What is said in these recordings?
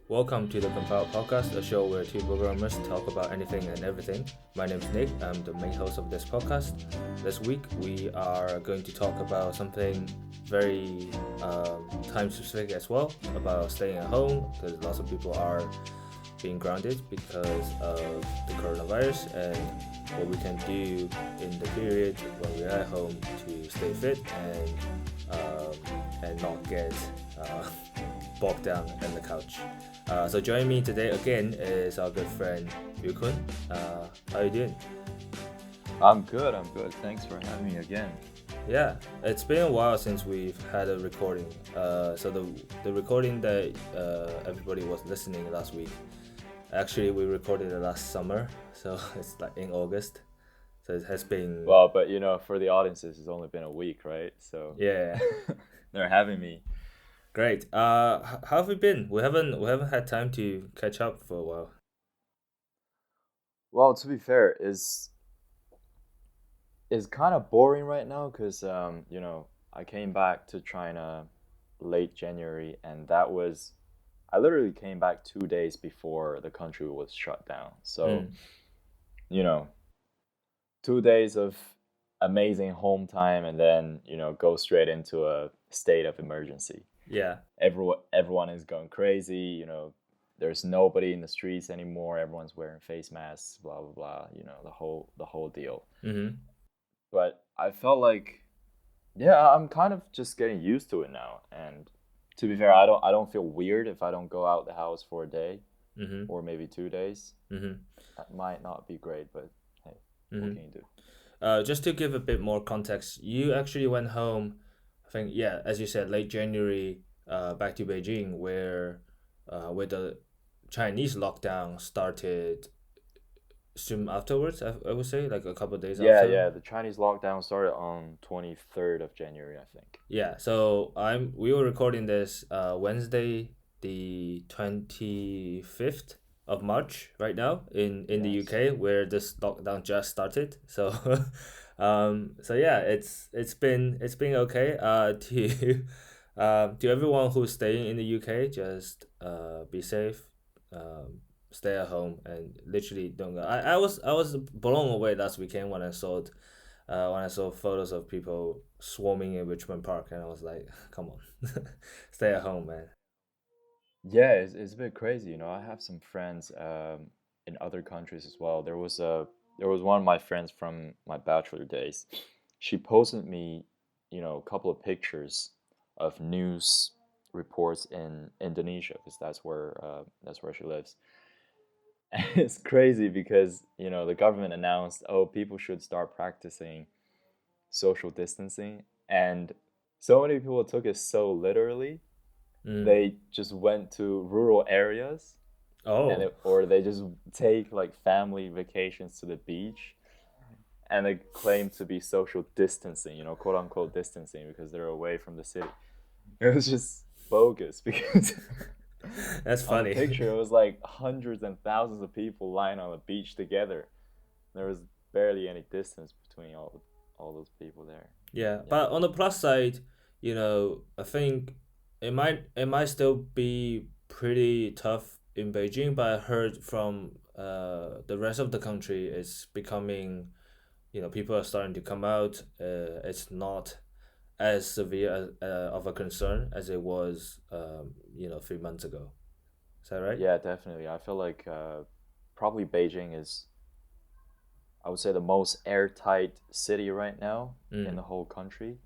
Welcome to the Compile Podcast, a show where two programmers talk about anything and everything. My name is Nick, I'm the main host of this podcast. This week we are going to talk about something very time specific as well, about staying at home, because lots of people are being grounded because of the coronavirus and what we can do in the period when we're at home to stay fit and not get uh, bogged down in the couch. So joining me today again is our good friend Yuekun. How you doing? I'm good. Thanks for having me again. Yeah, it's been a while since we've had a recording. So the recording that everybody was listening last week, actually we recorded it last summer, so it's like in August. So it has been Well, but for the audiences, it's only been a week, right? So yeah, they're having me. great. How have we been? We haven't had time to catch up for a while. Well, to be fair, is kind of boring right now because I came back to China late January, and I literally came back 2 days before the country was shut down. So you know 2 days of amazing home time, and then go straight into a state of emergency. Yeah. Everyone is going crazy. There's nobody in the streets anymore. Everyone's wearing face masks, blah blah blah. The whole deal. Mm-hmm. But I felt like, yeah, I'm kind of just getting used to it now. And to be fair, I don't feel weird if I don't go out the house for a day Mm-hmm. or maybe 2 days. Mm-hmm. That might not be great, but hey, what Mm-hmm. can you do? Just to give a bit more context, you actually went home, I think, yeah, as you said, late January, back to Beijing, where the Chinese lockdown started soon afterwards. I would say like a couple of days Yeah, after. yeah. The Chinese lockdown started on 23rd of January, I think. Yeah. So we were recording this Wednesday, the 25th of March, right now in the Yes. UK, where this lockdown just started. So so yeah, it's been okay. To everyone who's staying in the UK, just be safe. Stay at home and literally don't go. I was blown away last weekend when I saw photos of people swarming in Richmond Park, and I was like, come on, stay at home, man. Yeah, it's a bit crazy. I have some friends in other countries as well. There was one of my friends from my bachelor days. She posted me, a couple of pictures of news reports in Indonesia because that's where she lives. And it's crazy because the government announced, oh, people should start practicing social distancing, and so many people took it so literally. Mm. They just went to rural areas, Oh, or they just take like family vacations to the beach, and they claim to be social distancing, quote unquote distancing, because they're away from the city. It was just bogus because that's on the funny. picture it was like hundreds and thousands of people lying on the beach together. There was barely any distance between all those people there. Yeah, Yeah. but on the plus side, I think it might still be pretty tough in Beijing, but I heard from the rest of the country it's becoming, people are starting to come out. It's not as severe of a concern as it was, 3 months ago. Is that right? Yeah, definitely. I feel like probably Beijing is, I would say, the most airtight city right now in Mm. the whole country.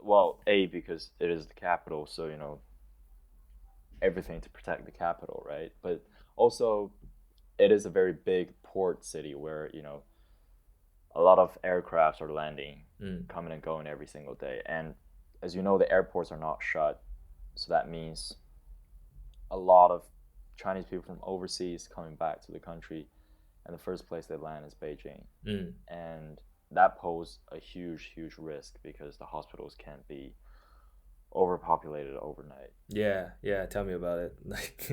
Well, A, because it is the capital, so everything to protect the capital, right? But also, it is a very big port city where a lot of aircrafts are landing, Mm. coming and going every single day. And as you know, the airports are not shut, so that means a lot of Chinese people from overseas coming back to the country, and the first place they land is Beijing. Mm. And that poses a huge, huge risk because the hospitals can't be overpopulated overnight. Yeah, yeah. Tell me about it. Like,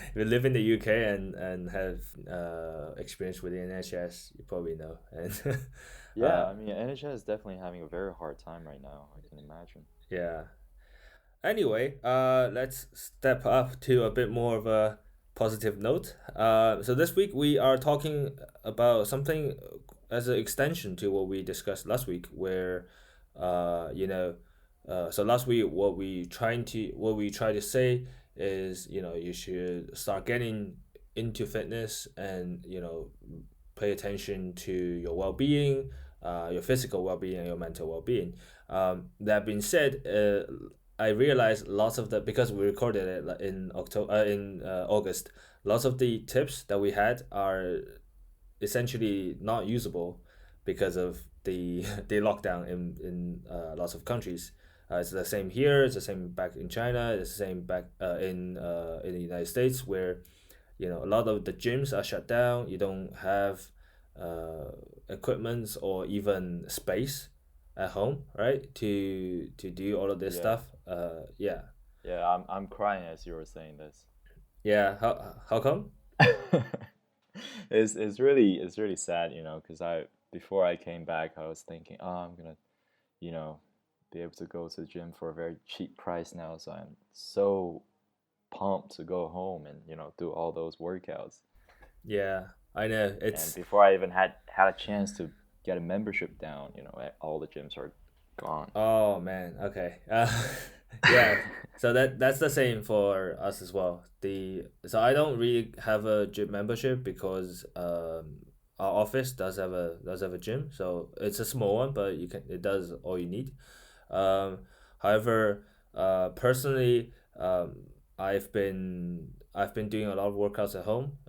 if you live in the UK and have experience with the NHS, you probably know. And Yeah, uh, I mean, NHS is definitely having a very hard time right now, I can imagine. yeah. Anyway, let's step up to a bit more of a positive note. So this week we are talking about something as an extension to what we discussed last week, where, you know, so last week what we try to say is, you should start getting into fitness and pay attention to your well-being, your physical well-being and your mental well-being. That being said, I realized lots of the because we recorded it in October, in August. Lots of the tips that we had are essentially not usable because of the the lockdown in lots of countries. It's the same here. It's the same back in China. It's the same back in the United States, where a lot of the gyms are shut down. You don't have uh, equipments or even space at home, right? To do all of this Yeah, stuff. Yeah, yeah. I'm crying as you were saying this. yeah. How come? It's really sad, because I before I came back, I was thinking, oh, I'm gonna, you know, be able to go to the gym for a very cheap price now. So I'm so pumped to go home and do all those workouts. Yeah, I know. And It's before I even had a chance to get a membership down, all the gyms are gone. Oh man, okay. Yeah. So that's the same for us as well. The so I don't really have a gym membership because our office does have a gym. So it's a small one, but it does all you need. Um, However, personally, I've been doing a lot of workouts at home,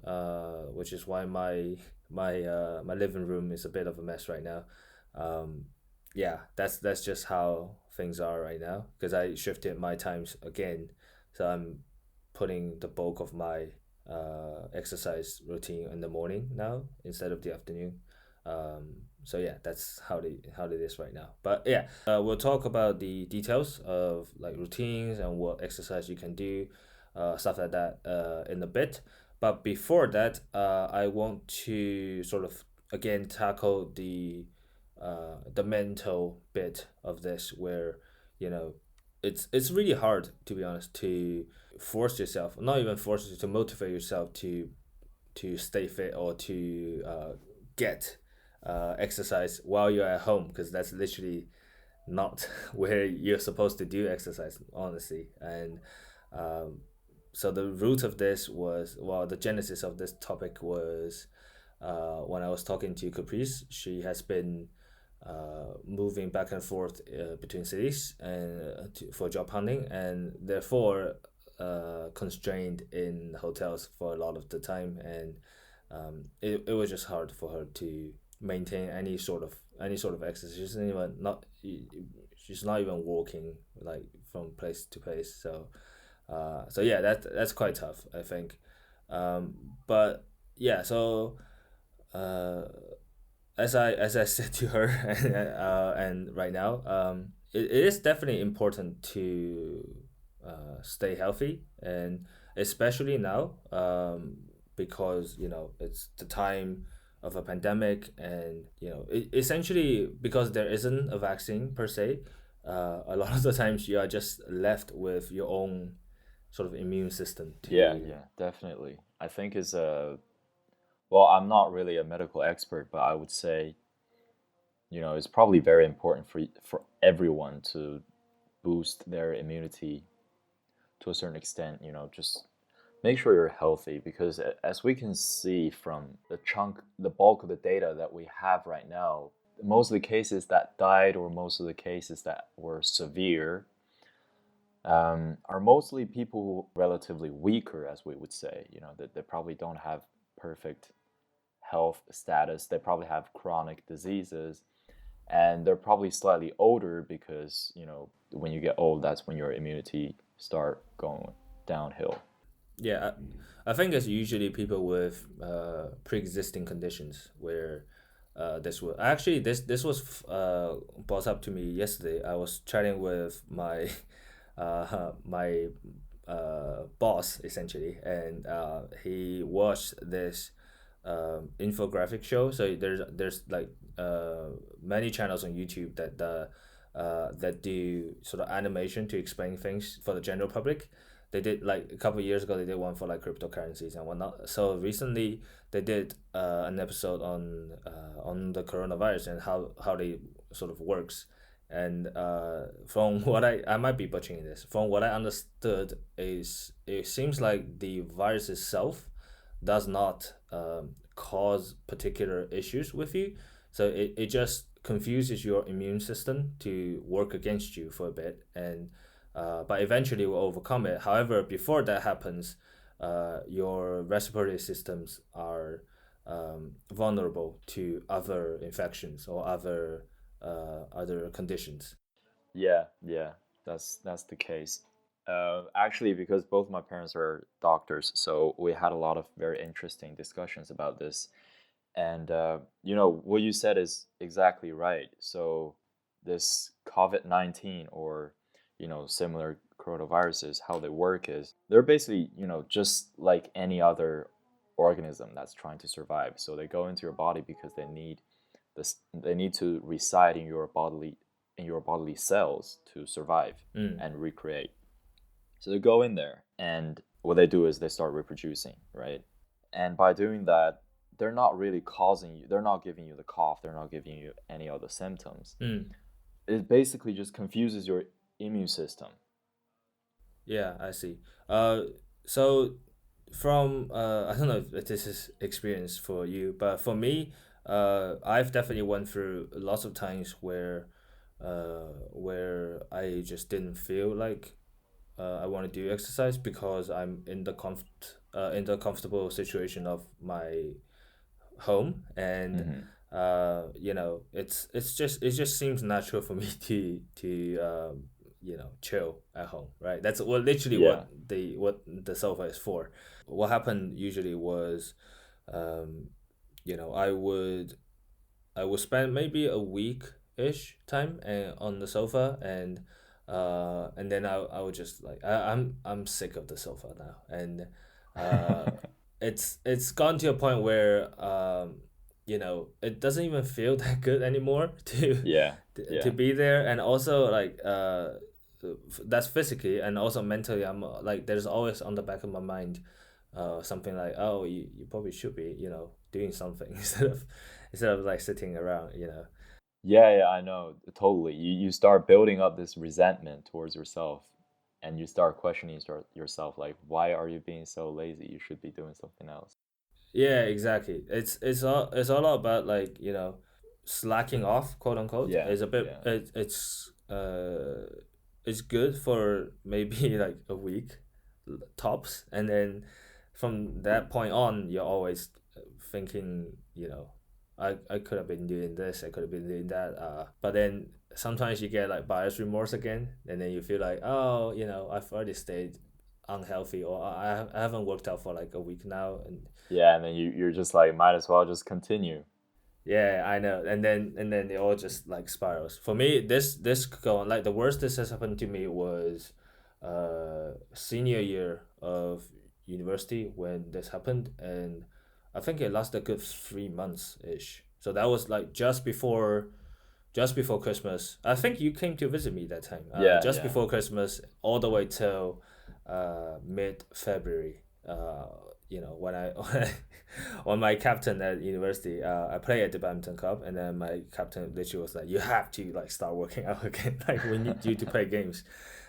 which is why my living room is a bit of a mess right now. Um, yeah, that's just how things are right now because I shifted my times again, so I'm putting the bulk of my exercise routine in the morning now instead of the afternoon. So yeah, that's how it is right now. But yeah, we'll talk about the details of like routines and what exercise you can do, stuff like that, in a bit. But before that, I want to sort of again tackle the mental bit of this, where you know it's really hard, to be honest, to force yourself, not even force you to motivate yourself to stay fit or to get exercise while you're at home, because that's literally not where you're supposed to do exercise, honestly. And um, so the root of this was, well, the genesis of this topic was when I was talking to Caprice. She has been moving back and forth between cities and for job hunting, and therefore constrained in hotels for a lot of the time. And it was just hard for her to maintain any sort of exercise. She's not even walking like from place to place. So yeah, that's quite tough, I think. Um, but yeah, so uh, as I said to her, and right now, it is definitely important to stay healthy, and especially now, because it's the time of a pandemic, and essentially because there isn't a vaccine per se. A lot of the times you are just left with your own sort of immune system Yeah, to. yeah, definitely. I think is a well, I'm not really a medical expert, but I would say, it's probably very important for everyone to boost their immunity to a certain extent, just make sure you're healthy because as we can see from the bulk of the data that we have right now, most of the cases that died or most of the cases that were severe are mostly people who are relatively weaker, as we would say, that they probably don't have perfect health status. They probably have chronic diseases and they're probably slightly older because, when you get old, that's when your immunity start going downhill. Yeah, I think it's usually people with pre-existing conditions where this was actually this was brought up to me yesterday. I was chatting with my my boss essentially, and he watched this infographic show. So there's like many channels on YouTube that that do sort of animation to explain things for the general public. They did like a couple of years ago. They did one for like cryptocurrencies and whatnot. So recently they did an episode on the coronavirus and how they sort of works. And from what I might be butchering this. From what I understood is it seems like the virus itself does not cause particular issues with you. So it just confuses your immune system to work against you for a bit, and but eventually will overcome it. However, before that happens, your respiratory systems are vulnerable to other infections or other conditions. Yeah, yeah, that's the case. Actually, because both my parents are doctors, so we had a lot of very interesting discussions about this. And what you said is exactly right. So this COVID-19 or similar coronaviruses, how they work is they're basically just like any other organism that's trying to survive. So they go into your body because they need to reside in your bodily cells to survive Mm. and recreate. So they go in there, and what they do is they start reproducing, right? And by doing that, they're not really causing you, they're not giving you the cough, they're not giving you any other symptoms. Mm. It basically just confuses your immune system. Yeah, I see. So from I don't know if this is experience for you, but for me, I've definitely went through lots of times where I just didn't feel like I want to do exercise because I'm in the comfortable situation of my home, and Hmm. it just seems natural for me to chill at home, right? That's what literally Yeah. what the sofa is for. What happened usually was, um I would spend maybe a week ish time on the sofa, and then I would just like I'm sick of the sofa now, and uh it's gone to a point where it doesn't even feel that good anymore Yeah. to Yeah. be there, and also like that's physically, and also mentally. I'm like there's always on the back of my mind something like, oh, you probably should be doing something instead of like sitting around. Yeah, yeah, I know. Totally. You start building up this resentment towards yourself, and you start questioning yourself like, why are you being so lazy? You should be doing something else. Yeah, exactly. It's all about like slacking off, quote unquote. Yeah. It's a bit Yeah. it's good for maybe like a week tops, and then from that point on you're always thinking, I could have been doing this, I could have been doing that, but then sometimes you get like buyer's remorse again, and then you feel like, oh, I've already stayed unhealthy, or I haven't worked out for like a week now, and Yeah, and then you're just like, might as well just continue. yeah, I know. And then it all just like spirals. For me, this could go on. Like the worst this has happened to me was senior year of university when this happened, and I think it lasted a good 3 months ish. So that was like just before Christmas. I think you came to visit me that time. Yeah, Just yeah. before Christmas, all the way till mid February. When I when my captain at university, I play at the badminton club, and then my captain literally was like, "You have to like start working out again. Like we need you to play games,"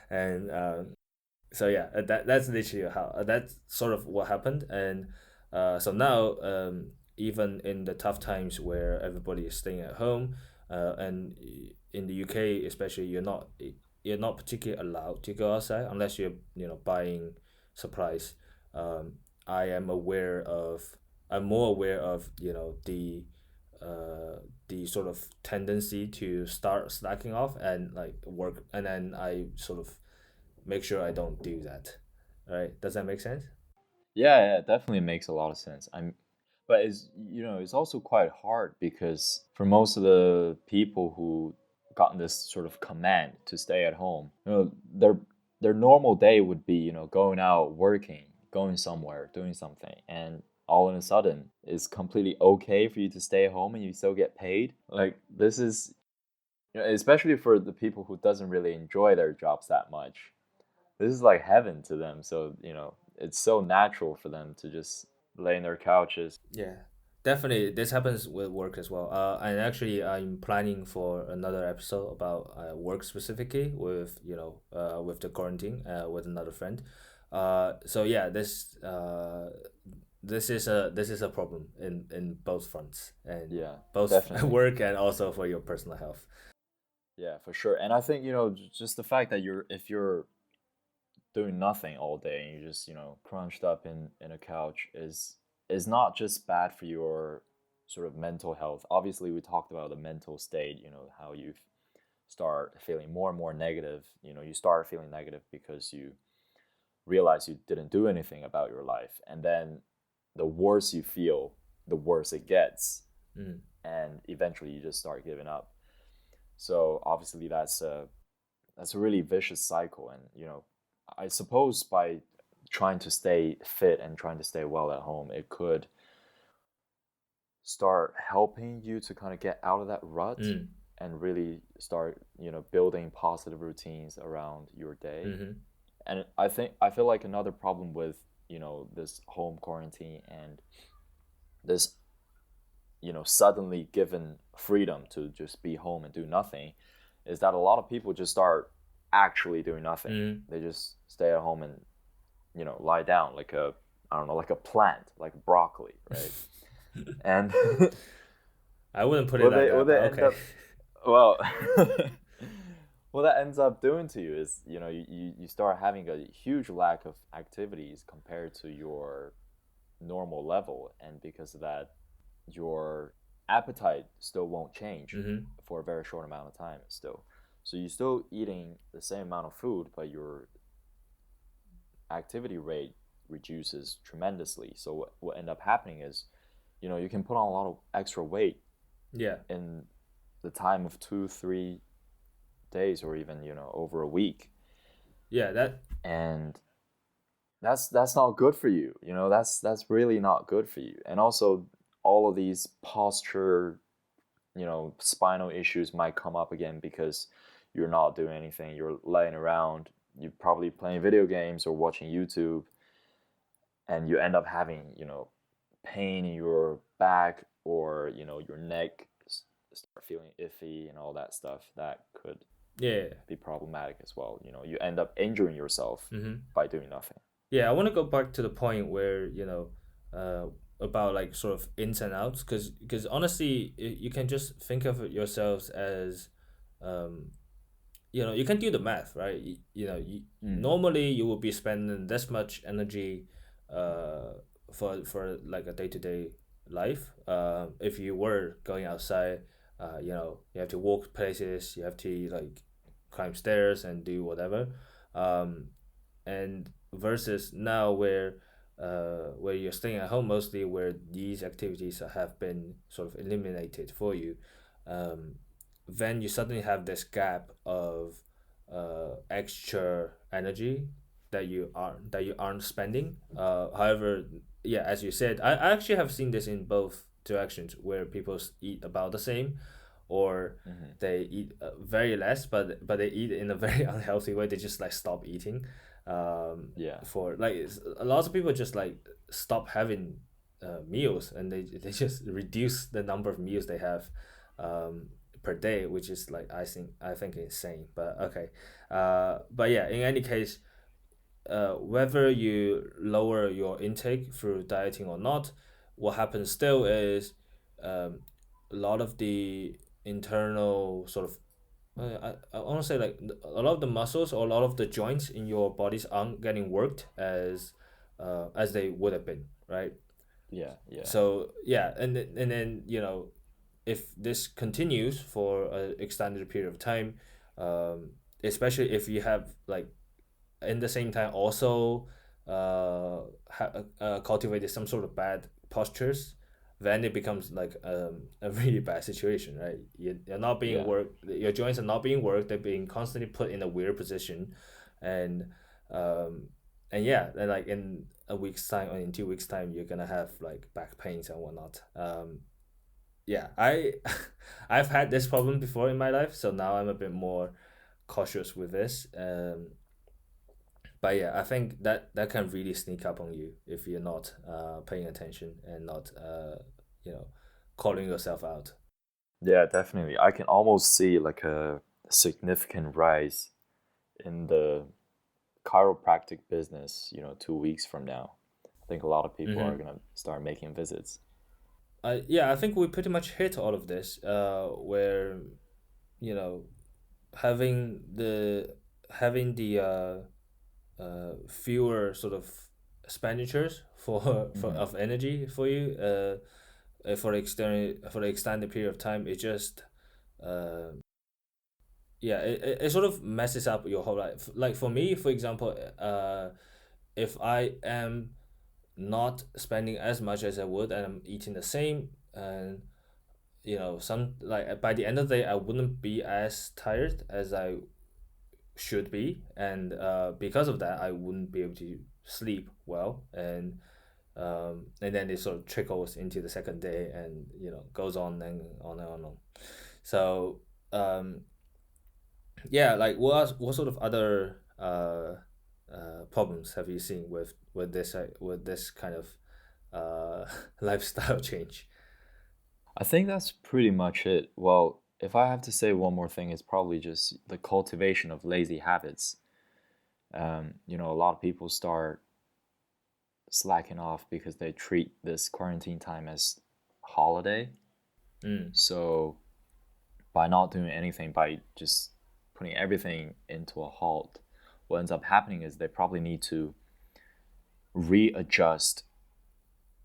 and so yeah, that's literally how that's sort of what happened, and so now even in the tough times where everybody is staying at home, and in the UK especially, you're not particularly allowed to go outside unless you're buying supplies. Um, I am aware of I'm more aware of the sort of tendency to start slacking off and like work, and then I sort of make sure I don't do that. Right? Does that make sense? Yeah, yeah, it definitely makes a lot of sense. But it's also quite hard because for most of the people who gotten this sort of command to stay at home, their normal day would be, going out, working, going somewhere, doing something, and all of a sudden it's completely okay for you to stay at home and you still get paid. Like this is especially for the people who doesn't really enjoy their jobs that much. This is like heaven to them. So, it's so natural for them to just lay in their couches. Yeah, definitely. This happens with work as well. And actually, I'm planning for another episode about work specifically with with the quarantine with another friend. So yeah, this is a problem in both fronts and Yeah, both definitely. work and also for your personal health. Yeah, for sure. And I think, just the fact that if you're doing nothing all day and you're just, crunched up in a couch is not just bad for your sort of mental health. Obviously, we talked about the mental state, how you start feeling more and more negative. You start feeling negative because you realize you didn't do anything about your life. And then the worse you feel, the worse it gets. Mm. And eventually you just start giving up. So obviously that's a really vicious cycle. And I suppose by trying to stay fit and trying to stay well at home, it could start helping you to kind of get out of that rut Mm. and really start, building positive routines around your day. Mm-hmm. And I feel like another problem with, this home quarantine and this, suddenly given freedom to just be home and do nothing is that a lot of people just start actually doing nothing. Mm. They just stay at home and, lie down like a, I don't know, like a plant, like broccoli, right? And I wouldn't put it what like they what that, they but end okay. up, well, what that ends up doing to you is, you start having a huge lack of activities compared to your normal level, and because of that, your appetite still won't change Mm-hmm. for a very short amount of time still. So you're still eating the same amount of food, but your activity rate reduces tremendously. So what end up happening is, you can put on a lot of extra weight Yeah. in the time of 2 3 days, or even, over a week. Yeah. That. And that's not good for you. That's really not good for you. And also, all of these posture, spinal issues might come up again because you're not doing anything. You're laying around. You're probably playing video games or watching YouTube, and you end up having, pain in your back, or, your neck start feeling iffy and all that stuff. That could Yeah. be problematic as well. You end up injuring yourself Mm-hmm. by doing nothing. Yeah, I want to go back to the point where uh, about like sort of ins and outs, because honestly, you can just think of it yourselves as, um, you can do the math, right? Mm. Normally you will be spending this much energy, uh, for like a day to day life. If you were going outside, you have to walk places, you have to like climb stairs and do whatever. Um, and versus now where you're staying at home mostly, where these activities have been sort of eliminated for you, um, then you suddenly have this gap of extra energy that you aren't spending. However, yeah, as you said, I actually have seen this in both directions where people eat about the same, or Mm-hmm. they eat very less, but they eat in a very unhealthy way. They just like stop eating. Yeah. For like a lot of people just like stop having meals, and they just reduce the number of meals they have um, per day, which is like I think insane. But okay, but yeah, in any case, whether you lower your intake through dieting or not, what happens still is a lot of the internal sort of I want to say like a lot of the muscles or a lot of the joints in your bodies aren't getting worked as they would have been, right? Yeah. Yeah. So yeah, and then if this continues for an extended period of time, especially if you have like in the same time also cultivated some sort of bad postures, then it becomes like a really bad situation, right? You're not being Yeah. worked, your joints are not being worked, they're being constantly put in a weird position, and um, and yeah, and like in a week's time or in 2 weeks time, you're gonna have like back pains and whatnot. yeah, I I've had this problem before in my life, so now I'm a bit more cautious with this. But yeah, I think that can really sneak up on you if you're not paying attention and not you know calling yourself out. Yeah, definitely. I can almost see like a significant rise in the chiropractic business, 2 weeks from now. I think a lot of people are Mm-hmm. gonna start making visits. Yeah, I think we pretty much hit all of this. Where you know having the fewer sort of expenditures for Hmm. of energy for you for the extended period of time. It just uh yeah, it sort of messes up your whole life. Like for me, for example, if I am not spending as much as I would and I'm eating the same, and some like by the end of the day I wouldn't be as tired as I should be, and because of that I wouldn't be able to sleep well, and then it sort of trickles into the second day, and goes on and on and on and on. So um yeah, like what sort of other problems have you seen with this kind of lifestyle change? I think that's pretty much it. Well, if I have to say one more thing, it's probably just the cultivation of lazy habits. A lot of people start slacking off because they treat this quarantine time as holiday. Mm. So by not doing anything, by just putting everything into a halt, what ends up happening is they probably need to readjust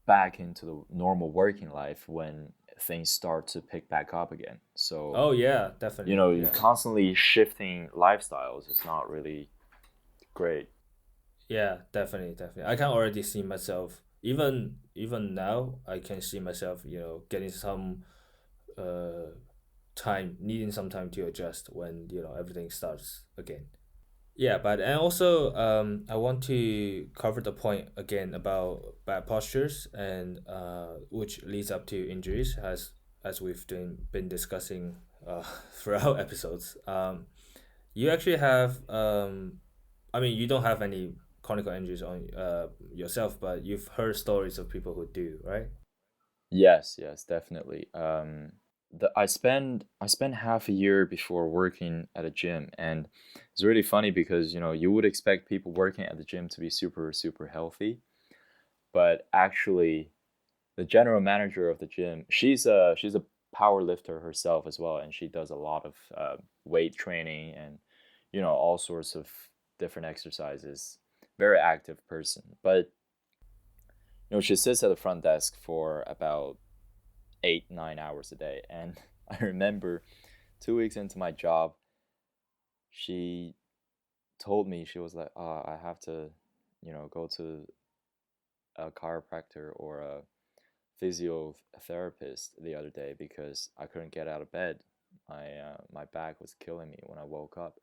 back into the normal working life when things start to pick back up again. So, Oh yeah, definitely. you Yeah. constantly shifting lifestyles is not really great. Yeah, definitely, definitely. I can already see myself, even now I can see myself, getting some uh time needing some time to adjust when everything starts again. Yeah, but and also I want to cover the point again about bad postures, and which leads up to injuries, as we've been discussing throughout episodes. You actually have I mean, you don't have any chronic injuries on yourself, but you've heard stories of people who do, right? Yes, yes, definitely. I spent half a year before working at a gym, and it's really funny because you would expect people working at the gym to be super super healthy, but actually the general manager of the gym, she's a power lifter herself as well, and she does a lot of weight training and all sorts of different exercises. Very active person, but she sits at the front desk for about 8 9 hours a day, and I remember 2 weeks into my job, she told me, she was like, I have to go to a chiropractor or a physiotherapist the other day because I couldn't get out of bed. My back was killing me when I woke up,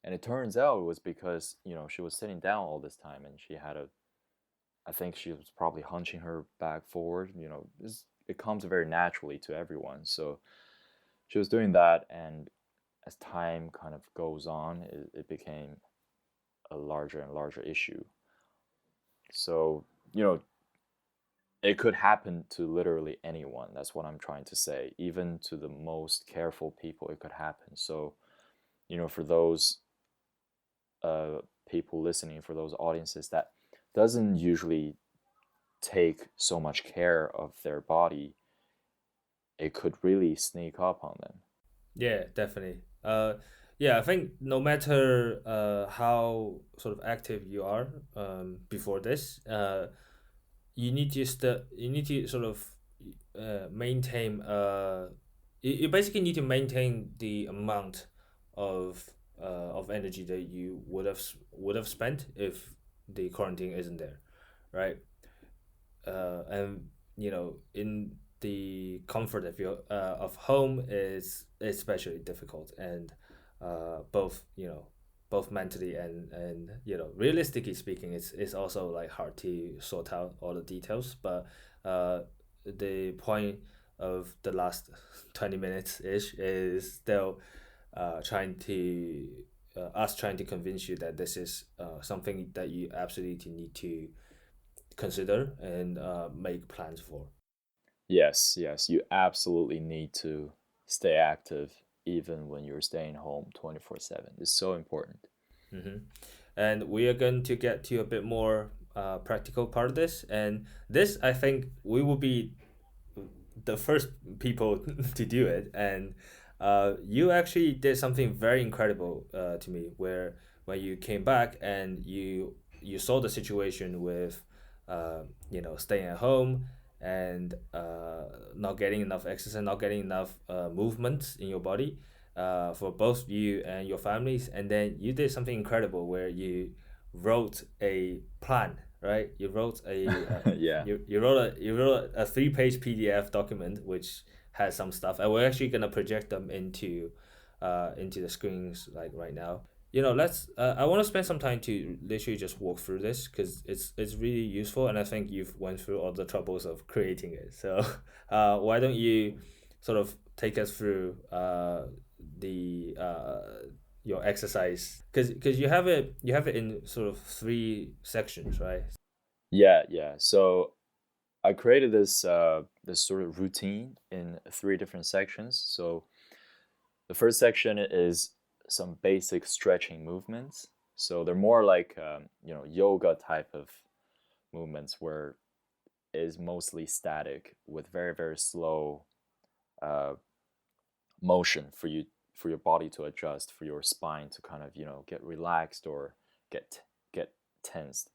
and it turns out it was because she was sitting down all this time, and she had a I think she was probably hunching her back forward. It comes very naturally to everyone. So she was doing that, and as time kind of goes on, it became a larger and larger issue. So, it could happen to literally anyone. That's what I'm trying to say. Even to the most careful people, it could happen. So, for those uh, people listening, for those audiences that doesn't usually take so much care of their body, it could really sneak up on them. Yeah, definitely. Yeah, I think no matter how sort of active you are before this, you need to sort of maintain you basically need to maintain the amount of of energy that you would have spent if the quarantine isn't there, right? And in the comfort of your of home is especially difficult, and both both mentally and realistically speaking, it's also like hard to sort out all the details. But the point of the last 20 minutes ish is still trying to us trying to convince you that this is something that you absolutely need to consider and make plans for. Yes, yes, you absolutely need to stay active even when you're staying home 24/7. It's so important. Hmm. And we are going to get to a bit more practical part of this. And this, I think, we will be the first people to do it. And you actually did something very incredible to me, where when you came back and you saw the situation with, staying at home and not getting enough exercise, not getting enough movement in your body for both you and your families, and then you did something incredible where wrote a plan, right? You wrote a Yeah. you wrote a 3 page PDF document which has some stuff, and we're actually gonna project them into the screens like right now. Let's. I want to spend some time to literally just walk through this because it's really useful, and I think you've went through all the troubles of creating it. So, why don't you sort of take us through the your exercise because you have it in sort of 3 sections, right? Yeah, yeah. So I created this sort of routine in three different sections. So the first section is some basic stretching movements. So they're more like yoga type of movements where it is mostly static with very very slow uh, motion for your body to adjust, for your spine to kind of get relaxed or get tensed.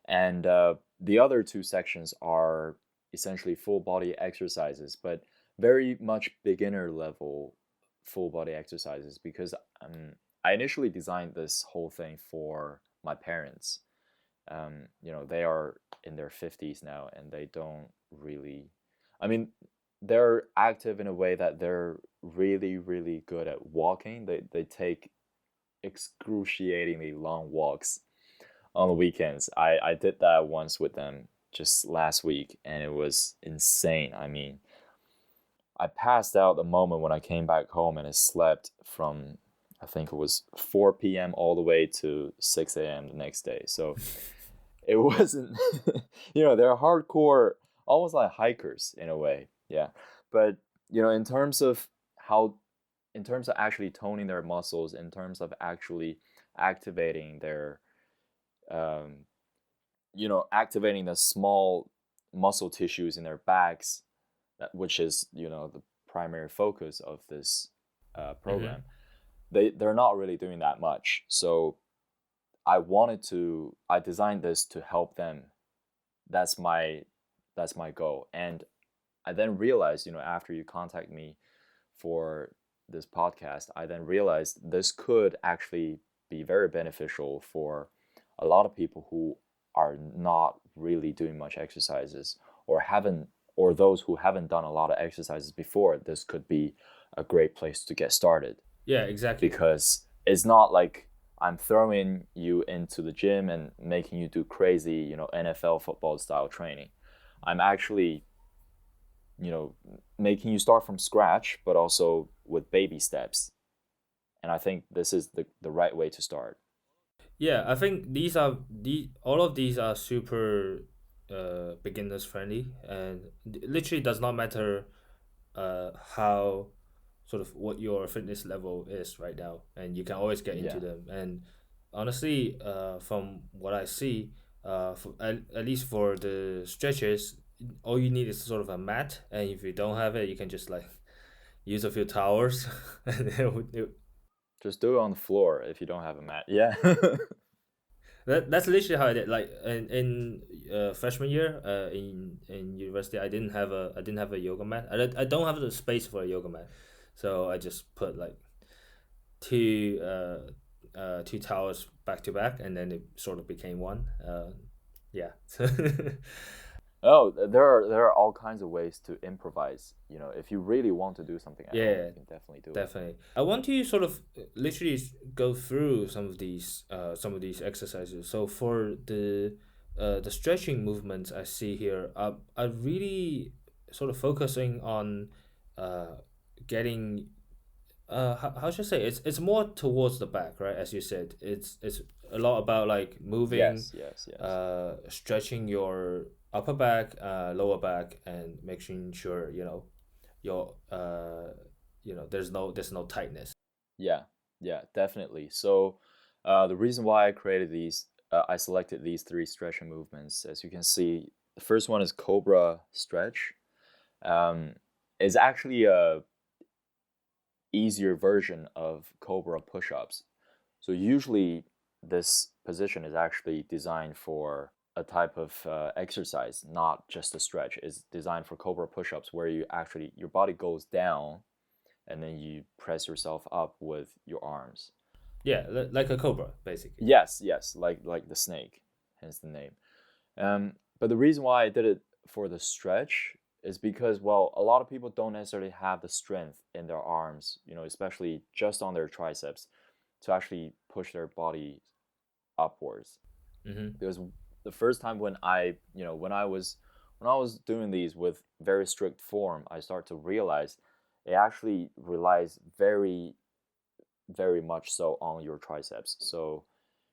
And the other two sections are essentially full body exercises, but very much beginner level full body exercises because I initially designed this whole thing for my parents. They are in their 50s now and they don't really, I mean, they're active in a way that they're really, really good at walking. They take excruciatingly long walks on the weekends. I did that once with them just last week and it was insane. I mean, I passed out the moment when I came back home and I slept from I think it was 4 p.m. all the way to 6 a.m. the next day. So it wasn't they're hardcore, almost like hikers in a way. Yeah. But in terms of how in terms of actually toning their muscles, in terms of actually activating their um, activating the small muscle tissues in their backs, which is the primary focus of this Mm-hmm. program. They're not really doing that much. So I designed this to help them. That's my goal. And I then realized, after you contact me for this podcast, I then realized this could actually be very beneficial for a lot of people who are not really doing much exercises or haven't or those who haven't done a lot of exercises before. This could be a great place to get started Yeah, exactly. because it's not like I'm throwing you into the gym and making you do crazy, NFL football style training. I'm actually, you know, making you start from scratch, but also with baby steps. And I think this is the right way to start. Yeah, I think all of these are super beginners friendly, and literally does not matter how sort of what your fitness level is right now, and you can always get into Yeah. them. And honestly, from what I see, at least for the stretches, all you need is sort of a mat, and if you don't have it, you can just like use a few towels, and Just do it on the floor if you don't have a mat. Yeah. that's literally how I did. Like in freshman year, in university, I didn't have a yoga mat. I don't have the space for a yoga mat, so I just put like two two towers back to back, and then it sort of became one. Yeah. Oh, there are all kinds of ways to improvise. If you really want to do something at home, Yeah, you can definitely do it. definitely. I want to sort of literally go through some of these exercises. So for the stretching movements I see here, I really sort of focusing on uh, getting how should I say, it's more towards the back, right? As you said, it's a lot about like moving, Yes, yes, yes. stretching your upper back, lower back, and making sure your there's no tightness. Yeah, yeah, definitely. So, the reason why I selected these three stretching movements, as you can see, the first one is Cobra stretch. Um, is actually a easier version of Cobra push-ups. So usually this position is actually designed for a type of exercise, not just a stretch. It's designed for Cobra push-ups where your body goes down and then you press yourself up with your arms. Yeah, like a cobra, basically. Yes, yes, like the snake, hence the name. But the reason why I did it for the stretch is because, well, a lot of people don't necessarily have the strength in their arms, especially just on their triceps, to actually push their body upwards. Mm-hmm. Because the first time when I was doing these with very strict form, I start to realize it actually relies very, very much so on your triceps. So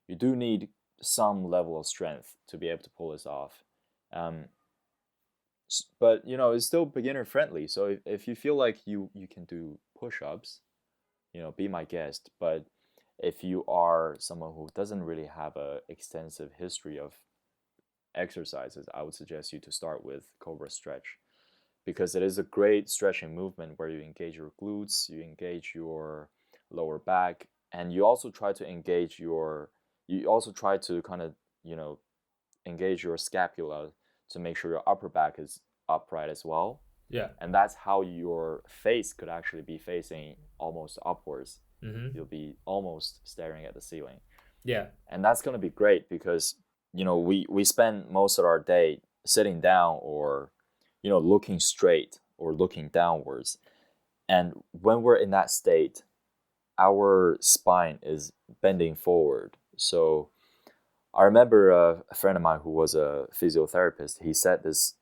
you do need some level of strength to be able to pull this off. Um, but it's still beginner friendly. So if you feel like you can do push-ups, be my guest. But if you are someone who doesn't really have a extensive history of exercises, I would suggest you to start with Cobra Stretch because it is a great stretching movement where you engage your glutes, you engage your lower back, and you also try to kind of, engage your scapula to make sure your upper back is upright as well. Yeah. And that's how your face could actually be facing almost upwards. Mm-hmm. You'll be almost staring at the ceiling. Yeah. And that's going to be great because, we spend most of our day sitting down or, looking straight or looking downwards. And when we're in that state, our spine is bending forward. So I remember a friend of mine who was a physiotherapist. He said this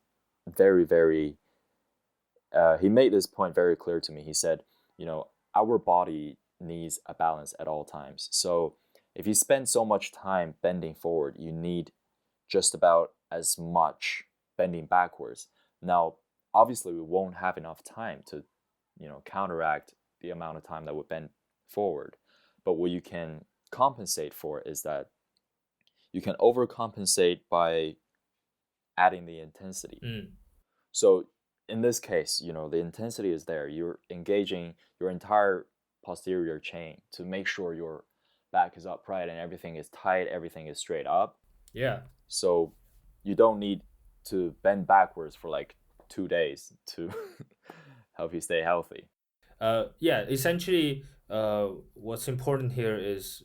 very, very. He made this point very clear to me. He said, our body needs a balance at all times. So if you spend so much time bending forward, you need just about as much bending backwards. Now, obviously, we won't have enough time to, counteract the amount of time that we bend forward. But what you can compensate for is that you can overcompensate by adding the intensity. Mm. So in this case, the intensity is there. You're engaging your entire posterior chain to make sure your back is upright and everything is tight, everything is straight up. Yeah. So you don't need to bend backwards for like 2 days to help you stay healthy. Yeah, essentially, what's important here is,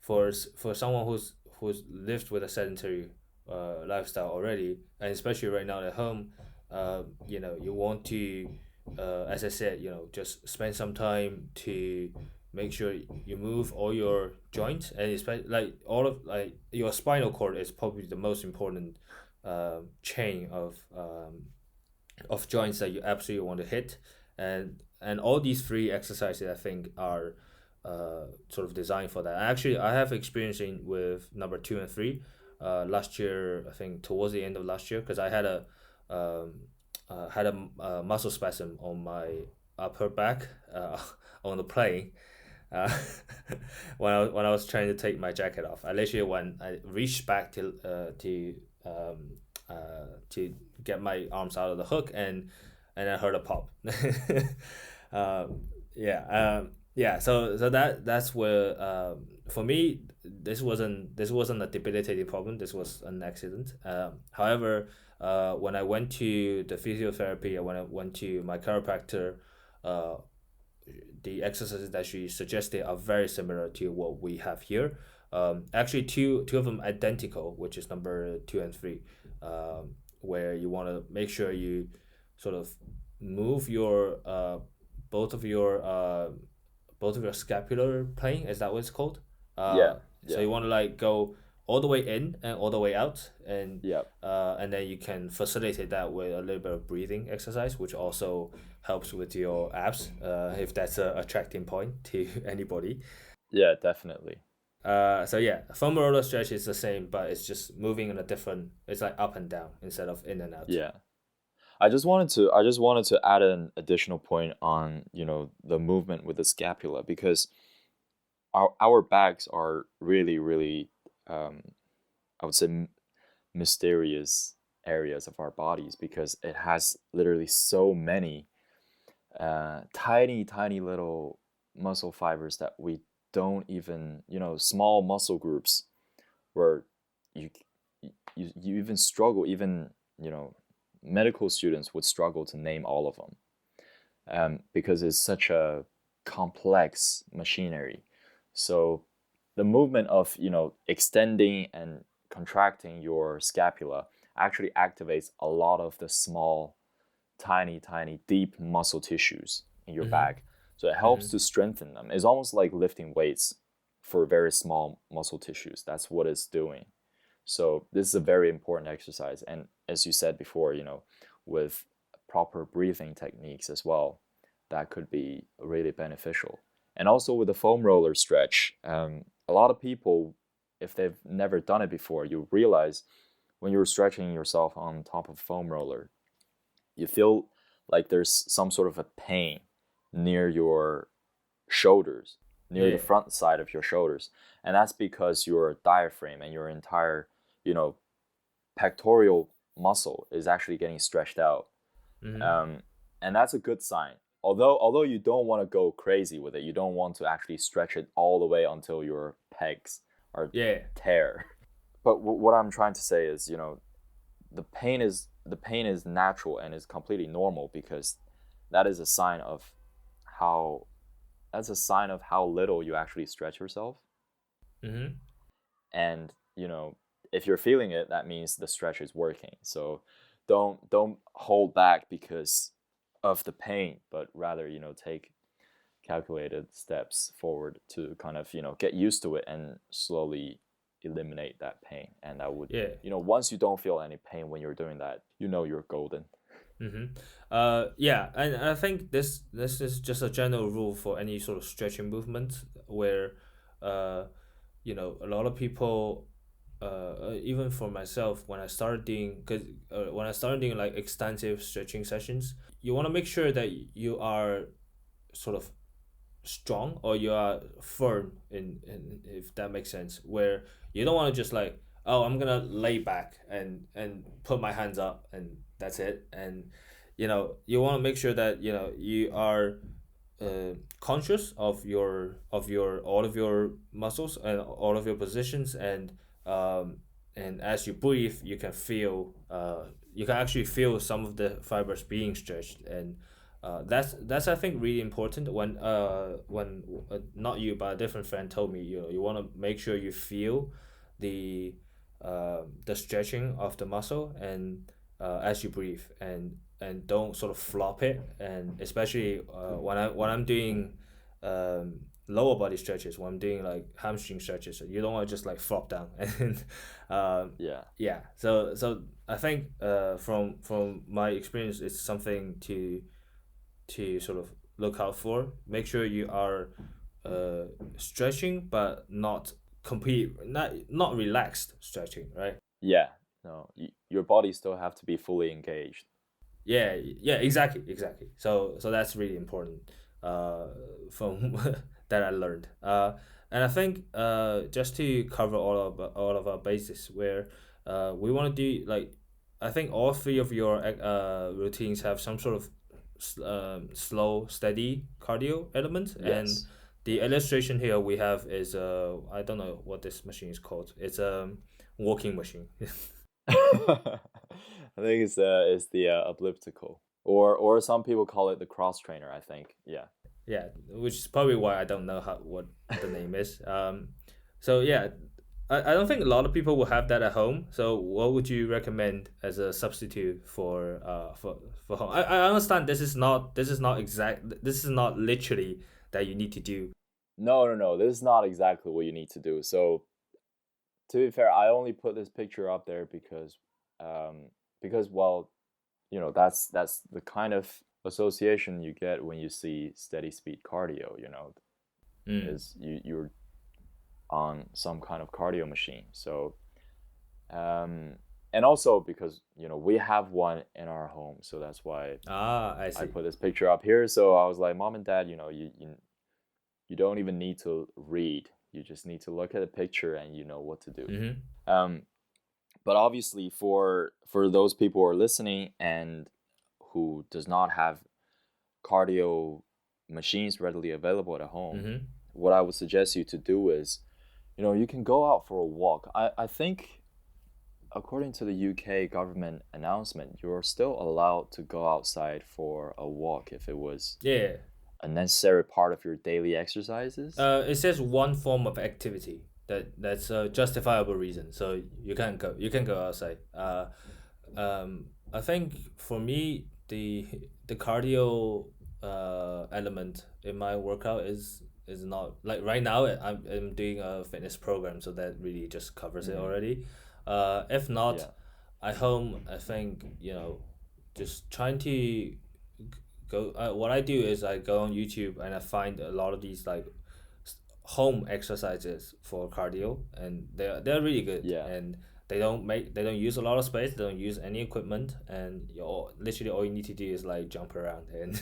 for someone who's lived with a sedentary lifestyle already, and especially right now at home, you want to, as I said, just spend some time to make sure you move all your joints, and especially like all of like your spinal cord is probably the most important chain of joints that you absolutely want to hit, and all these three exercises I think are sort of designed for that. Actually, I have experience with number two and three. Last year, I think towards the end of last year, because I um, had a muscle spasm on my upper back on the plane. Uh, when I was trying to take my jacket off, I literally when I reached back to get my arms out of the hook, and I heard a pop. Yeah. So that's where for me this wasn't a debilitating problem. This was an accident. However, when I went to the physiotherapy, when I went to my chiropractor, uh, the exercises that she suggested are very similar to what we have here. Actually, two of them identical, which is number two and three, where you want to make sure you sort of move your both of your both of your scapular plane. Is that what it's called? Yeah, So yeah. you want to like go all the way in and all the way out, Yep. and then you can facilitate that with a little bit of breathing exercise, which also helps with your abs, if that's a attracting point to anybody. Yeah, definitely. So yeah, foam roller stretch is the same, but it's just moving in a different. It's like up and down instead of in and out. Yeah. I just wanted to add an additional point on, you know, the movement with the scapula, because our backs are really, really, um, I would say, mysterious areas of our bodies, because it has literally so many tiny, tiny little muscle fibers that we don't even, you know, small muscle groups where you you even struggle, even, you know, medical students would struggle to name all of them, because it's such a complex machinery. So the movement of, you know, extending and contracting your scapula actually activates a lot of the small, tiny, tiny, deep muscle tissues in your Mm-hmm. back. So it helps Mm-hmm. to strengthen them. It's almost like lifting weights for very small muscle tissues. That's what it's doing. So this is a very important exercise. And as you said before, you know, with proper breathing techniques as well, that could be really beneficial. And also with the foam roller stretch, a lot of people, if they've never done it before, you realize when you're stretching yourself on top of foam roller, you feel like there's some sort of a pain near your shoulders, near the Yeah. front side of your shoulders. And that's because your diaphragm and your entire, you know, pectoral muscle is actually getting stretched out. Mm-hmm. Um, and that's a good sign. Although you don't want to go crazy with it, you don't want to actually stretch it all the way until your pegs are Yeah. tear. But what I'm trying to say is, you know, the pain is natural and is completely normal, because that is a sign of how that's a sign of how little you actually stretch yourself. Mm-hmm. And, you know, if you're feeling it, that means the stretch is working. So don't hold back because of the pain, but rather, you know, take calculated steps forward to kind of, you know, get used to it and slowly eliminate that pain. And that would, Yeah. you know, once you don't feel any pain when you're doing that, you know, you're golden. Mm-hmm. Yeah, and I think this is just a general rule for any sort of stretching movement where, uh, a lot of people, even for myself, when I started doing, because when I started doing like extensive stretching sessions, you want to make sure that you are sort of strong or you are firm in if that makes sense, where you don't want to just like, oh, I'm gonna lay back and put my hands up and that's it. And you want to make sure that you are conscious of your all of your muscles and all of your positions, and as you breathe you can actually feel some of the fibers being stretched. And that's I think really important. When not you but a different friend told me, you want to make sure you feel the the stretching of the muscle, and as you breathe, and don't sort of flop it. And especially when I'm doing lower body stretches, when I'm doing like hamstring stretches, you don't want to just like flop down and Yeah. yeah. So I think from my experience, it's something to sort of look out for. Make sure you are uh, stretching, but not complete, not relaxed stretching, right? Yeah. No, your body still have to be fully engaged. Yeah, yeah, exactly. So that's really important. Uh, from that I learned. And I think just to cover all of our bases, where we want to do like, I think all three of your routines have some sort of slow, steady cardio element. And Yes. the illustration here we have is I don't know what this machine is called. It's a walking machine. I think it's the elliptical, or some people call it the cross trainer. I think. Yeah. Yeah, which is probably why I don't know what the name is. So yeah, I don't think a lot of people will have that at home. So what would you recommend as a substitute for home? I understand this is not literally that you need to do. No, no, no. This is not exactly what you need to do. So to be fair, I only put this picture up there because well, that's the kind of association you get when you see steady speed cardio. Mm. Is you're on some kind of cardio machine. So um, and also because we have one in our home, so that's why Ah, I I see. put this picture up here. So I was like, Mom and Dad, you don't even need to read. You just need to look at the picture and you know what to do. Mm-hmm. Um, but obviously, for those people who are listening and who does not have cardio machines readily available at home, Mm-hmm. what I would suggest you to do is, you can go out for a walk. I think according to the UK government announcement, you're still allowed to go outside for a walk if it was Yeah. a necessary part of your daily exercises. It says one form of activity that's a justifiable reason, so you can go outside. I think for me the cardio element in my workout is not like right now. I'm doing a fitness program, so that really just covers it Mm-hmm. already. If not, Yeah. at home I think just trying to go. What I do is I go on YouTube and I find a lot of these like home exercises for cardio, and they're really good, Yeah. and they don't use a lot of space, they don't use any equipment, and you literally all you need to do is like jump around and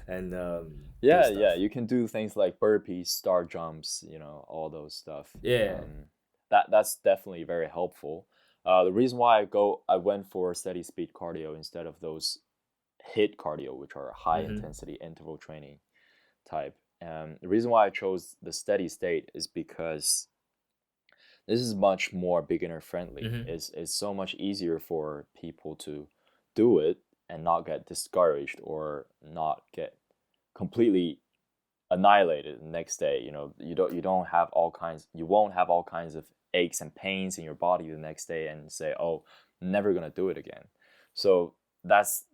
and do Yeah, stuff. yeah, you can do things like burpees, star jumps, all those stuff. Yeah. That's definitely very helpful. The reason why I went for steady speed cardio instead of those hit cardio, which are high Mm-hmm. intensity interval training type. The reason why I chose the steady state is because this is much more beginner friendly. Mm-hmm. It's so much easier for people to do it and not get discouraged or not get completely annihilated the next day. You won't have all kinds of aches and pains in your body the next day and say, oh, I'm never gonna do it again. So that's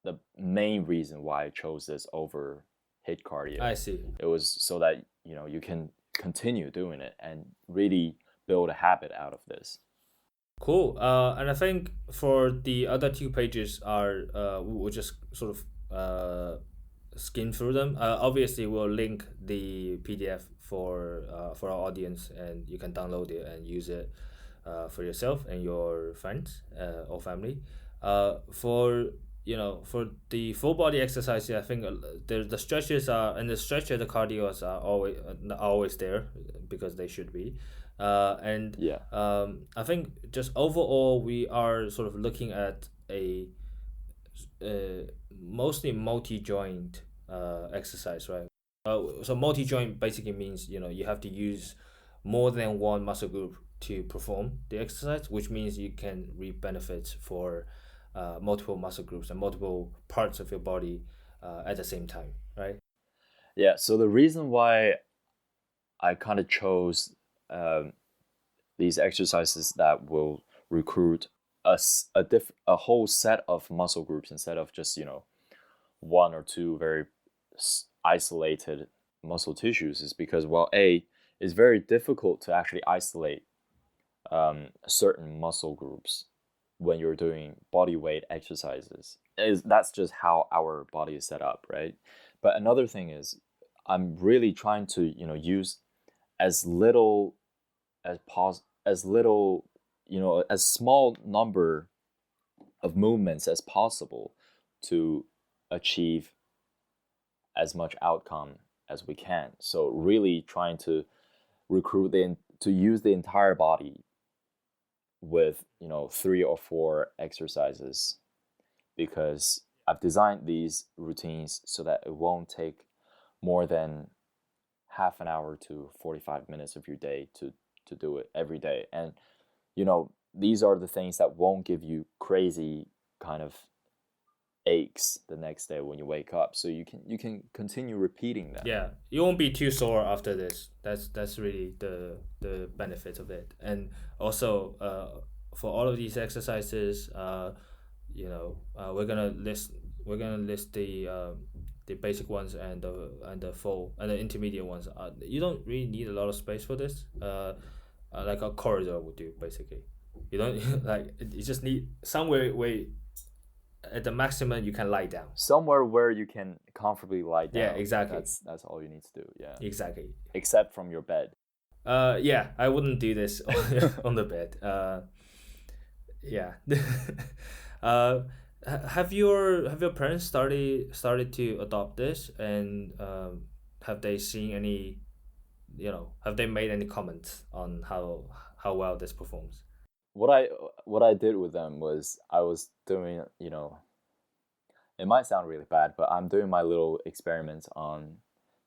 the main reason why I chose this over hit I cardio. see. It was so that you can continue doing it and really build a habit out of this. Cool. And I think for the other two pages are we'll just sort of skim through them. Obviously, we'll link the PDF for our audience, and you can download it and use it for yourself and your friends or family. For the full body exercise, I think the stretches are and the stretcher the cardios are always there because they should be. And Yeah. I think just overall we are sort of looking at a mostly multi-joint exercise, right? So multi-joint basically means you have to use more than one muscle group to perform the exercise, which means you can reap benefits for multiple muscle groups and multiple parts of your body at the same time, right? Yeah. So the reason why I kind of chose um, these exercises that will recruit a whole set of muscle groups instead of just one or two very isolated muscle tissues is because, well, it's very difficult to actually isolate certain muscle groups when you're doing body weight exercises. That's just how our body is set up, right? But another thing is, I'm really trying to use as little as little as small number of movements as possible to achieve as much outcome as we can. So really trying to to use the entire body with 3 or 4 exercises because I've designed these routines so that it won't take more than half an hour to 45 minutes of your day to do it every day. And these are the things that won't give you crazy kind of aches the next day when you wake up, so you can continue repeating them. Yeah, you won't be too sore after this. That's really the benefit of it. And also, for all of these exercises, we're gonna list the basic ones and the full and the intermediate ones. You don't really need a lot of space for this. like a corridor would do basically. You don't like you just need somewhere where at the maximum you can lie down. Somewhere where you can comfortably lie Yeah, down. exactly. That's all you need to do. Yeah. Exactly. Except from your bed. Yeah, I wouldn't do this on the bed. Yeah. uh, have your parents started to adopt this, and have they seen any, have they made any comments on how well this performs? What I what I did with them was I was doing, it might sound really bad, but I'm doing my little experiments on,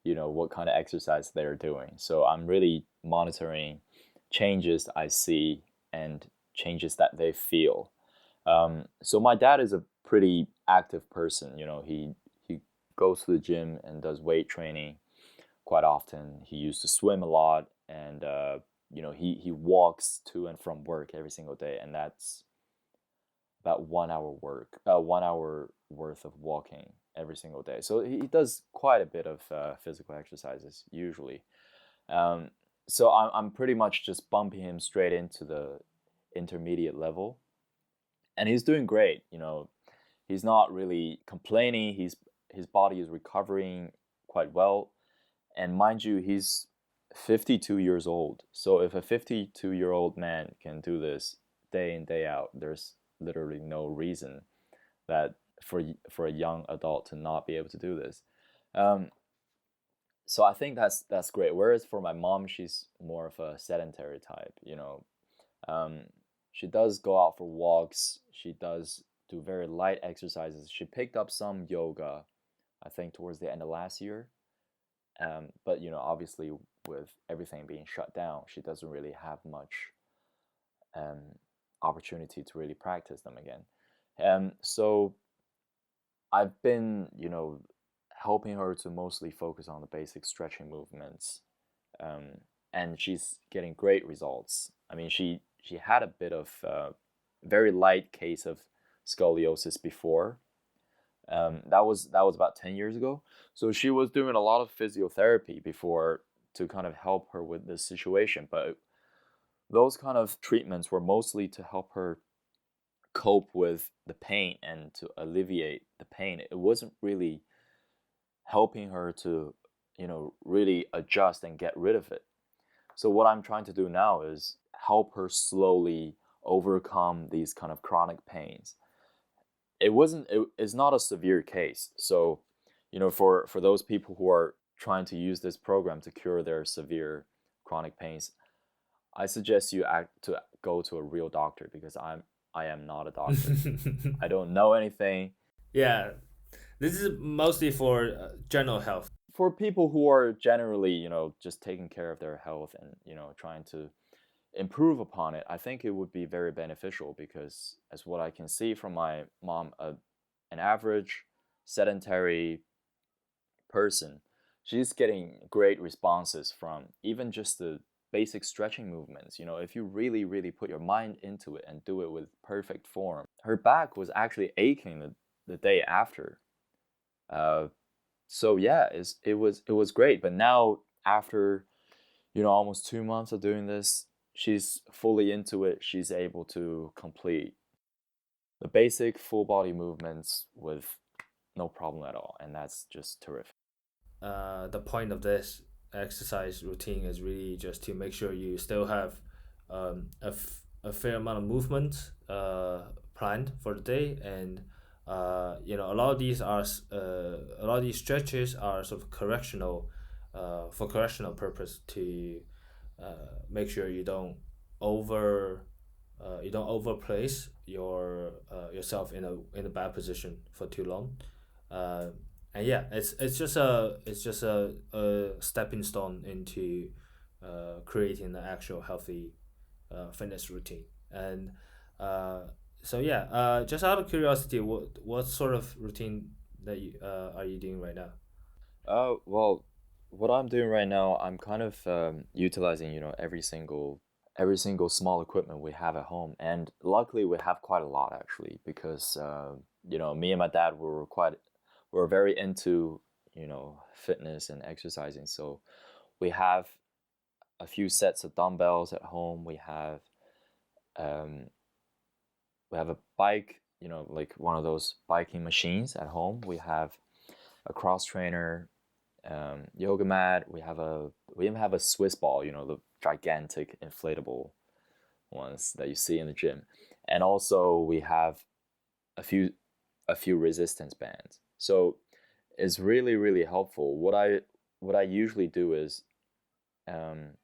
what kind of exercise they're doing. So I'm really monitoring changes I see and changes that they feel. So my dad is a pretty active person. He goes to the gym and does weight training quite often. He used to swim a lot, and he walks to and from work every single day, and that's about 1 hour worth of walking every single day. So he does quite a bit of physical exercises usually. Um, so I'm pretty much just bumping him straight into the intermediate level, and he's doing great. He's not really complaining. His body is recovering quite well, and mind you, he's 52 years old. So if a 52-year-old man can do this day in day out, there's literally no reason that for a young adult to not be able to do this. So I think that's great. Whereas for my mom, she's more of a sedentary type. Um, she does go out for walks. She does do very light exercises. She picked up some yoga, I think, towards the end of last year. But obviously, with everything being shut down, she doesn't really have much um, opportunity to really practice them again. So I've been, helping her to mostly focus on the basic stretching movements, and she's getting great results. I mean, she had a bit of very light case of scoliosis before. That was about 10 years ago. So she was doing a lot of physiotherapy before to kind of help her with this situation. But those kind of treatments were mostly to help her cope with the pain and to alleviate the pain. It wasn't really helping her to, really adjust and get rid of it. So what I'm trying to do now is help her slowly overcome these kind of chronic pains. It's not a severe case. So, for those people who are trying to use this program to cure their severe chronic pains, I suggest you to go to a real doctor, because I am not a doctor. I don't know anything. Yeah, this is mostly for general health. For people who are generally, just taking care of their health and, trying to improve upon it, I think it would be very beneficial, because as what I can see from my mom, an average sedentary person, she's getting great responses from even just the basic stretching movements. If you really, really put your mind into it and do it with perfect form, her back was actually aching the day after. So yeah, it was great. But now, after almost 2 months of doing this, she's fully into it. She's able to complete the basic full body movements with no problem at all, and that's just terrific. The point of this exercise routine is really just to make sure you still have a fair amount of movement planned for the day, and a lot of these are a lot of these stretches are sort of correctional, for correctional purpose, to make sure you don't overplace yourself in a bad position for too long. uh, and yeah, it's just a stepping stone into creating an actual healthy fitness routine. And uh, so yeah, just out of curiosity, what sort of routine that you are you doing right now? Well, what I'm doing right now, I'm kind of utilizing, every single small equipment we have at home, and luckily we have quite a lot, actually, because me and my dad were very into fitness and exercising. So we have a few sets of dumbbells at home. Um, we have a bike, like one of those biking machines at home. We have a cross trainer, yoga mat. We even have a Swiss ball, the gigantic inflatable ones that you see in the gym, and also we have a few resistance bands. So it's really really helpful. What I usually do is um,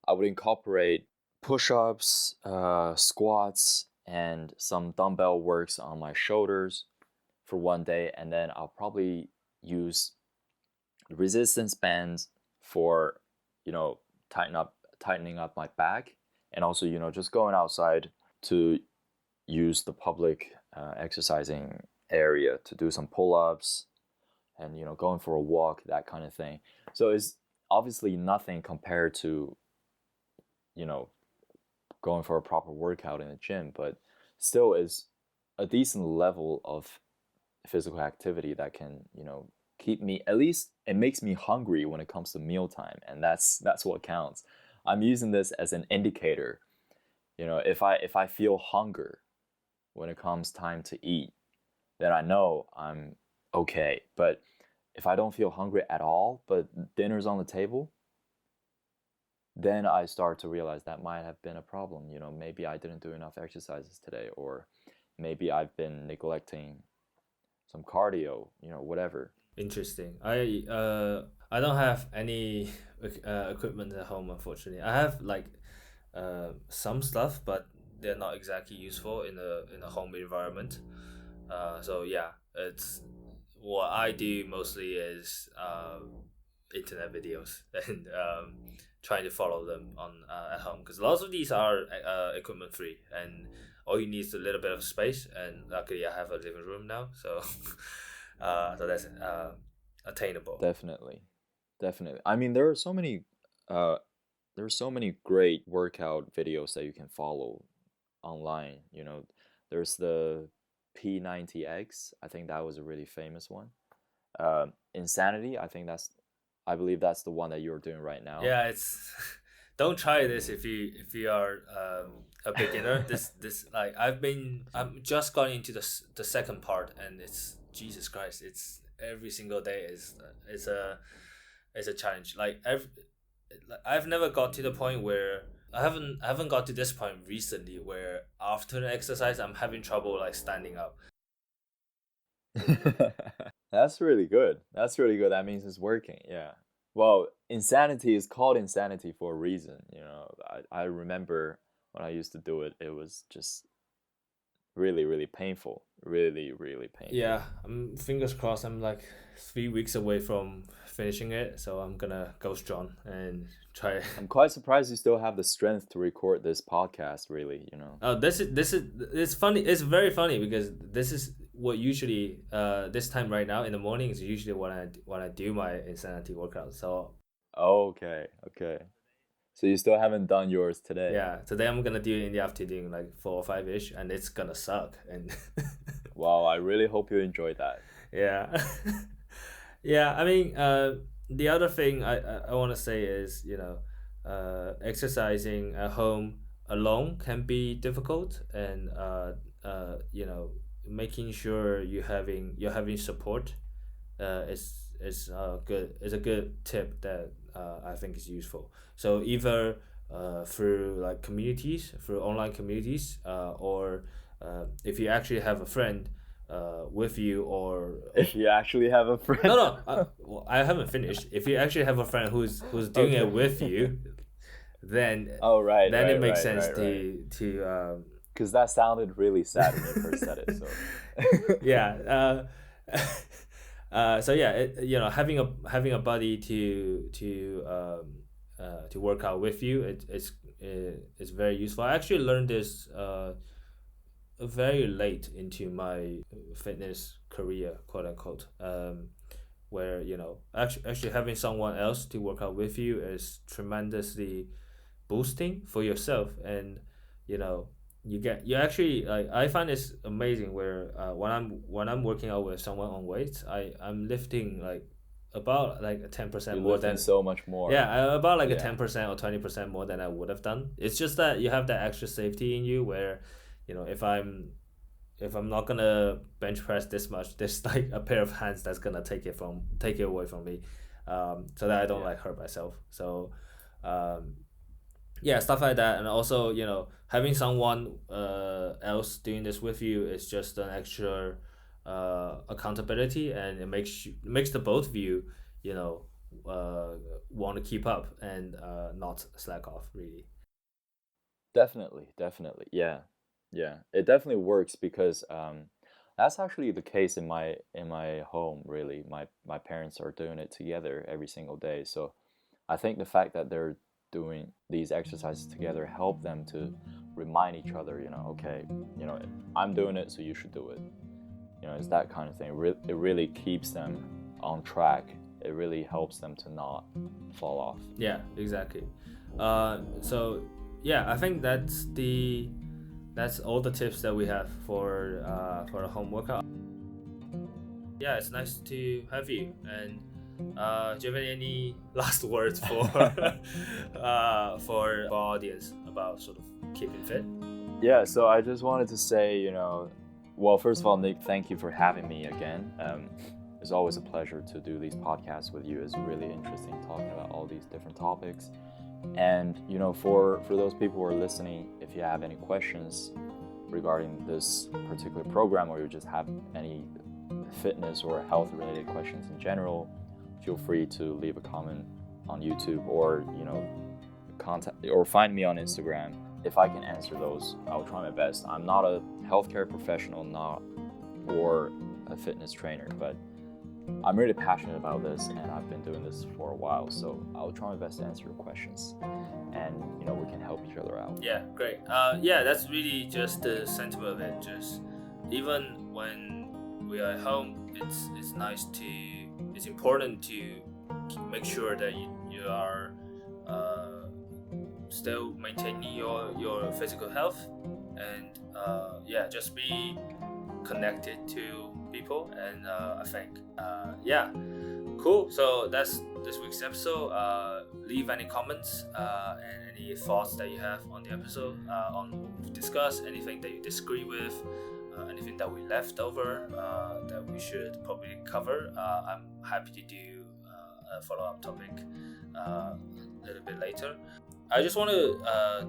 I would incorporate push-ups, squats, and some dumbbell works on my shoulders for one day, and then I'll probably use resistance bands for you know tightening up my back, and also just going outside to use the public exercising area to do some pull-ups and going for a walk, that kind of thing. So it's obviously nothing compared to you know going for a proper workout in the gym, but still is a decent level of physical activity that can keep me, at least it makes me hungry when it comes to mealtime, and that's what counts. I'm using this as an indicator. If I feel hunger when it comes time to eat, then I know I'm okay. But if I don't feel hungry at all, but dinner's on the table, then I start to realize that might have been a problem. Maybe I didn't do enough exercises today, or maybe I've been neglecting some cardio, whatever. Interesting. I don't have any equipment at home, unfortunately. I have like some stuff, but they're not exactly useful in a home environment. So yeah, it's what I do mostly is internet videos and trying to follow them on at home, because lots of these are equipment free, and all you need is a little bit of space. And luckily, I have a living room now, so so that's attainable. Definitely, definitely. I mean, uh, there are so many great workout videos that you can follow online. There's the P90X. I think that was a really famous one. Insanity. I believe that's the one that you're doing right now. Yeah, it's don't try this if you are a beginner. This like I'm just going into the second part, and it's Jesus Christ. It's every single day is a challenge. Like I've never got to the point where I haven't got to this point recently where after an exercise I'm having trouble like standing up. That's really good. That's really good. That means it's working. Yeah. Well, insanity is called insanity for a reason. I remember when I used to do it, it was just really, really painful. Really, really painful. Yeah, I'm fingers crossed. I'm like 3 weeks away from finishing it, so I'm gonna go strong and try. I'm quite surprised you still have the strength to record this podcast, really. Oh, this is it's funny. It's very funny because this is what usually this time right now in the morning is usually when I do my insanity workout. So Okay, okay. So you still haven't done yours today. yeah, today I'm gonna do it in the afternoon, like 4 or 5 ish, and it's gonna suck. And Wow, I really hope you enjoyed that. yeah, yeah. I mean, the other thing I want to say is exercising at home alone can be difficult, and making sure you're having support is a good tip that I think is useful. So either through like communities, through online communities, or if you actually have a friend with you, or If you actually have a friend. no, no, well, I haven't finished. If you actually have a friend who's doing it with you, then Oh, right, then it right, makes right, sense right, right. to Because that sounded really sad when you first said it. So. yeah. So yeah, having a buddy to work out with you, it's very useful. I actually learned this very late into my fitness career, quote unquote. Where actually having someone else to work out with you is tremendously boosting for yourself. And you know you actually, like, I find this amazing where when I'm working out with someone on weights, I'm lifting like about like a 10% You more lift in than so much more. yeah, about like a Yeah. 10% or 20% more than I would have done. It's just that you have that extra safety in you where, if I'm not gonna bench press this much, there's like a pair of hands that's gonna take it away from me, so that I don't Yeah. like hurt myself. So, yeah, stuff like that, and also having someone else doing this with you is just an extra accountability, and it makes the both of you want to keep up and not slack off really. Definitely. Yeah. Yeah. It definitely works because that's actually the case in my home, really. My parents are doing it together every single day. So I think the fact that they're doing these exercises together help them to remind each other, okay, I'm doing it, so you should do it. It's that kind of thing. It really keeps them on track. It really helps them to not fall off. Yeah, exactly. So yeah, I think that's all the tips that we have for a home workout. Yeah, it's nice to have you. And do you have any last words for for our audience about sort of keeping fit? Yeah, so I just wanted to say, well, first of all, Nick, thank you for having me again. It's always a pleasure to do these podcasts with you. It's really interesting talking about all these different topics. And, for those people who are listening, if you have any questions regarding this particular program, or you just have any fitness or health related questions in general, feel free to leave a comment on YouTube, or contact or find me on Instagram. If I can answer those, I'll try my best. I'm not a healthcare professional, or a fitness trainer, but I'm really passionate about this, and I've been doing this for a while, so I'll try my best to answer your questions, and we can help each other out. Yeah, great. Yeah, that's really just the sentiment of it. Just even when we are at home, it's important to make sure that you are still maintaining your physical health, and yeah, just be connected to people. And I think yeah, cool. So that's this week's episode. Leave any comments and any thoughts that you have on the episode, on what we've discussed, anything that you disagree with, anything that we left over that we should probably cover. I'm happy to do a follow-up topic a little bit later. I just want to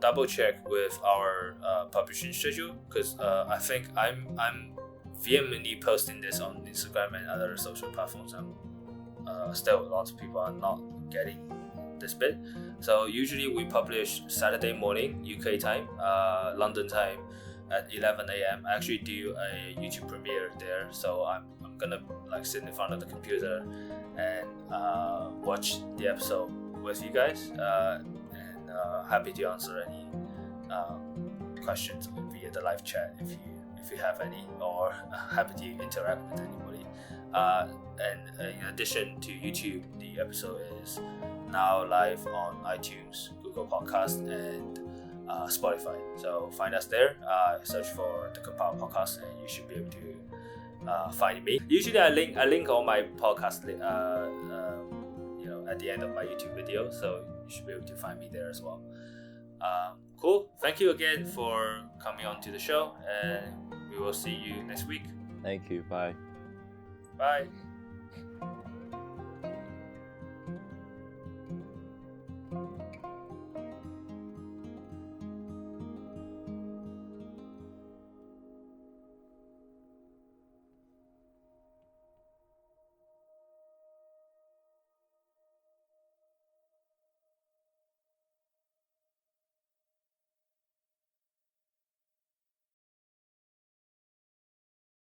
double check with our publishing schedule, because I think I'm vehemently posting this on Instagram and other social platforms, and still lots of people are not getting this bit. So usually we publish Saturday morning UK time, London time at 11 a.m. I actually do a YouTube premiere there, so I'm gonna like sit in front of the computer and watch the episode with you guys, and happy to answer any questions via the live chat if you have any, or happy to interact with anybody. And in addition to YouTube, the episode is now live on iTunes, Google Podcast, and Spotify. So find us there. Search for the Compile Podcast, and you should be able to find me. Usually, I link all my podcast at the end of my YouTube video, so you should be able to find me there as well. Cool. Thank you again for coming on to the show, and we will see you next week. Thank you. Bye. Bye.